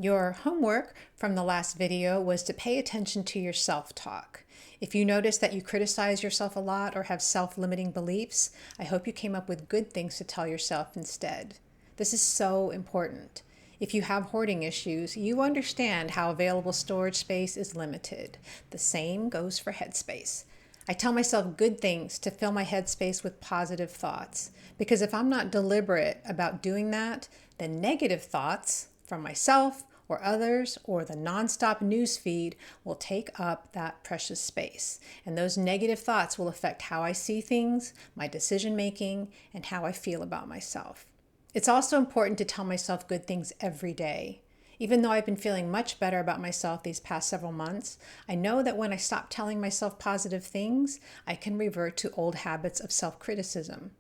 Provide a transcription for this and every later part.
Your homework from the last video was to pay attention to your self-talk. If you notice that you criticize yourself a lot or have self-limiting beliefs, I hope you came up with good things to tell yourself instead. This is so important. If you have hoarding issues, you understand how available storage space is limited. The same goes for headspace. I tell myself good things to fill my headspace with positive thoughts, because if I'm not deliberate about doing that, then negative thoughts from myself or others or the nonstop news feed will take up that precious space. And those negative thoughts will affect how I see things, my decision making, and how I feel about myself. It's also important to tell myself good things every day. Even though I've been feeling much better about myself these past several months, I know that when I stop telling myself positive things, I can revert to old habits of self-criticism.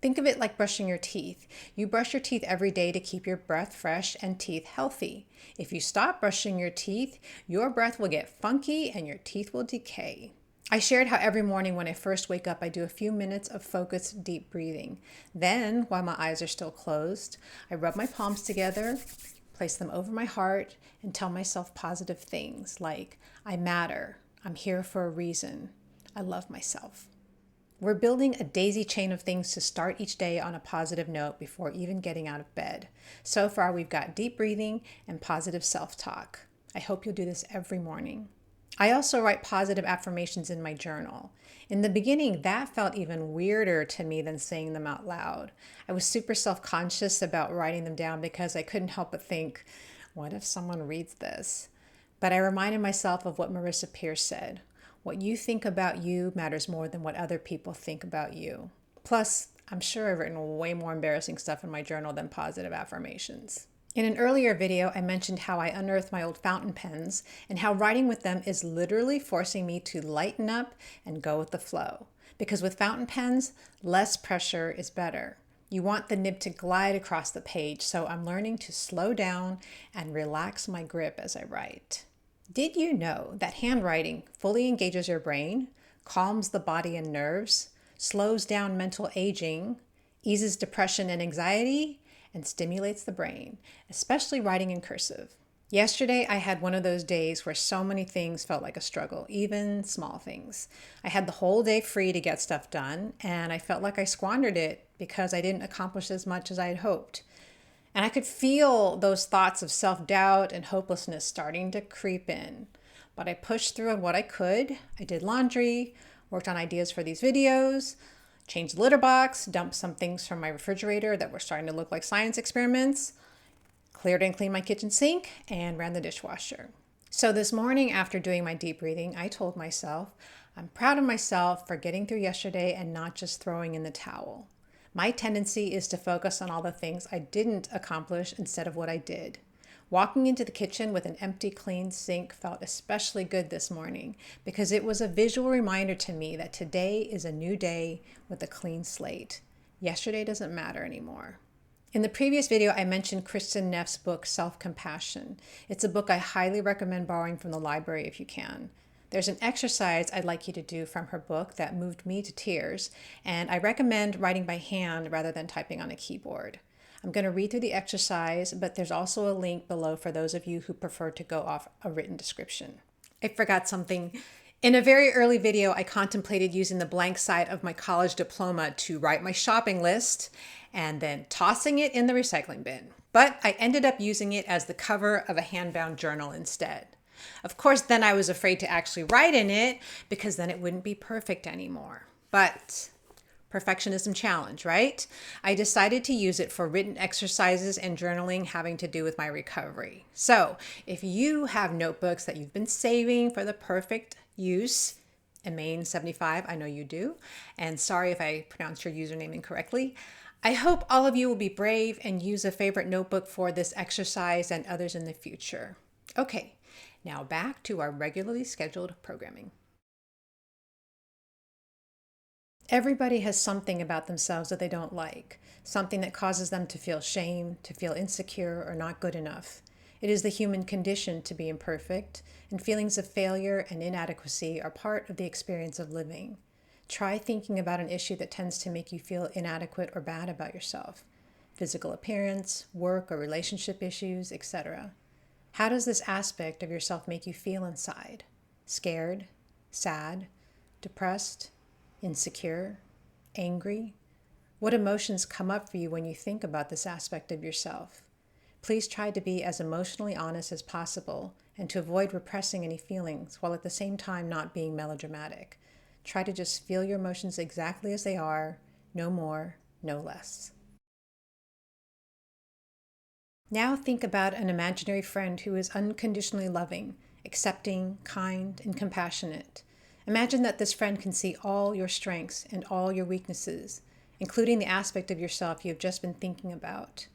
Think of it like brushing your teeth. You brush your teeth every day to keep your breath fresh and teeth healthy. If you stop brushing your teeth, your breath will get funky and your teeth will decay. I shared how every morning when I first wake up, I do a few minutes of focused deep breathing. Then, while my eyes are still closed, I rub my palms together, place them over my heart, and tell myself positive things like, I matter, I'm here for a reason, I love myself. We're building a daisy chain of things to start each day on a positive note before even getting out of bed. So far, we've got deep breathing and positive self-talk. I hope you'll do this every morning. I also write positive affirmations in my journal. In the beginning, that felt even weirder to me than saying them out loud. I was super self-conscious about writing them down because I couldn't help but think, what if someone reads this? But I reminded myself of what Marissa Peer said. What you think about you matters more than what other people think about you. Plus, I'm sure I've written way more embarrassing stuff in my journal than positive affirmations. In an earlier video, I mentioned how I unearthed my old fountain pens and how writing with them is literally forcing me to lighten up and go with the flow. Because with fountain pens, less pressure is better. You want the nib to glide across the page, so I'm learning to slow down and relax my grip as I write. Did you know that handwriting fully engages your brain, calms the body and nerves, slows down mental aging, eases depression and anxiety, and stimulates the brain, especially writing in cursive? Yesterday, I had one of those days where so many things felt like a struggle, even small things. I had the whole day free to get stuff done, and I felt like I squandered it because I didn't accomplish as much as I had hoped. And I could feel those thoughts of self-doubt and hopelessness starting to creep in. But I pushed through on what I could. I did laundry, worked on ideas for these videos, changed the litter box, dumped some things from my refrigerator that were starting to look like science experiments, cleared and cleaned my kitchen sink, and ran the dishwasher. So this morning, after doing my deep breathing, I told myself, I'm proud of myself for getting through yesterday and not just throwing in the towel. My tendency is to focus on all the things I didn't accomplish instead of what I did. Walking into the kitchen with an empty, clean sink felt especially good this morning because it was a visual reminder to me that today is a new day with a clean slate. Yesterday doesn't matter anymore. In the previous video, I mentioned Kristin Neff's book, Self-Compassion. It's a book I highly recommend borrowing from the library if you can. There's an exercise I'd like you to do from her book that moved me to tears, and I recommend writing by hand rather than typing on a keyboard. I'm going to read through the exercise, but there's also a link below for those of you who prefer to go off a written description. I forgot something. In a very early video, I contemplated using the blank side of my college diploma to write my shopping list and then tossing it in the recycling bin. But I ended up using it as the cover of a hand-bound journal instead. Of course, then I was afraid to actually write in it because then it wouldn't be perfect anymore. But perfectionism challenge, right? I decided to use it for written exercises and journaling having to do with my recovery. So if you have notebooks that you've been saving for the perfect use, Emaine75, I know you do, and sorry if I pronounced your username incorrectly, I hope all of you will be brave and use a favorite notebook for this exercise and others in the future. Okay. Now back to our regularly scheduled programming. Everybody has something about themselves that they don't like, something that causes them to feel shame, to feel insecure, or not good enough. It is the human condition to be imperfect, and feelings of failure and inadequacy are part of the experience of living. Try thinking about an issue that tends to make you feel inadequate or bad about yourself. Physical appearance, work or relationship issues, etc. How does this aspect of yourself make you feel inside? Scared, sad, depressed, insecure, angry? What emotions come up for you when you think about this aspect of yourself? Please try to be as emotionally honest as possible and to avoid repressing any feelings while at the same time not being melodramatic. Try to just feel your emotions exactly as they are, no more, no less. Now think about an imaginary friend who is unconditionally loving, accepting, kind, and compassionate. Imagine that this friend can see all your strengths and all your weaknesses, including the aspect of yourself you have just been thinking about.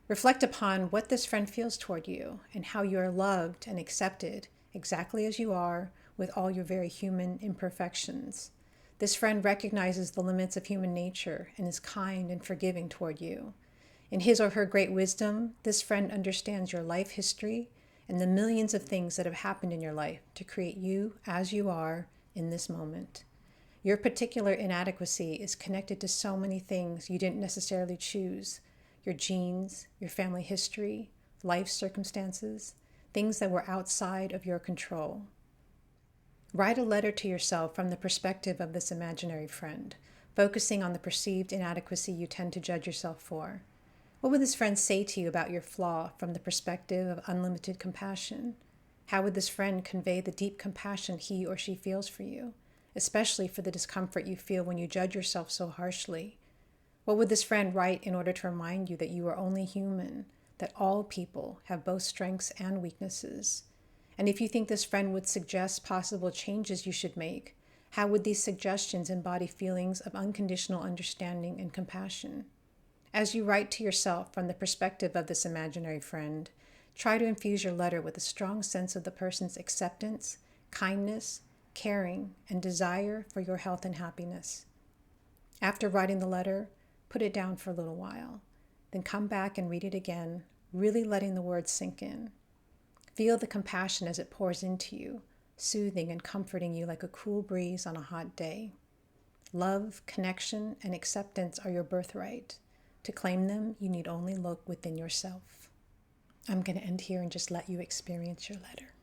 Reflect upon what this friend feels toward you and how you are loved and accepted exactly as you are with all your very human imperfections. This friend recognizes the limits of human nature and is kind and forgiving toward you. In his or her great wisdom, this friend understands your life history and the millions of things that have happened in your life to create you as you are in this moment. Your particular inadequacy is connected to so many things you didn't necessarily choose: your genes, your family history, life circumstances, things that were outside of your control. Write a letter to yourself from the perspective of this imaginary friend, focusing on the perceived inadequacy you tend to judge yourself for. What would this friend say to you about your flaw from the perspective of unlimited compassion? How would this friend convey the deep compassion he or she feels for you, especially for the discomfort you feel when you judge yourself so harshly? What would this friend write in order to remind you that you are only human, that all people have both strengths and weaknesses? And if you think this friend would suggest possible changes you should make, how would these suggestions embody feelings of unconditional understanding and compassion? As you write to yourself from the perspective of this imaginary friend, try to infuse your letter with a strong sense of the person's acceptance, kindness, caring, and desire for your health and happiness. After writing the letter, put it down for a little while. Then come back and read it again, really letting the words sink in. Feel the compassion as it pours into you, soothing and comforting you like a cool breeze on a hot day. Love, connection, and acceptance are your birthright. To claim them, you need only look within yourself. I'm going to end here and just let you experience your letter.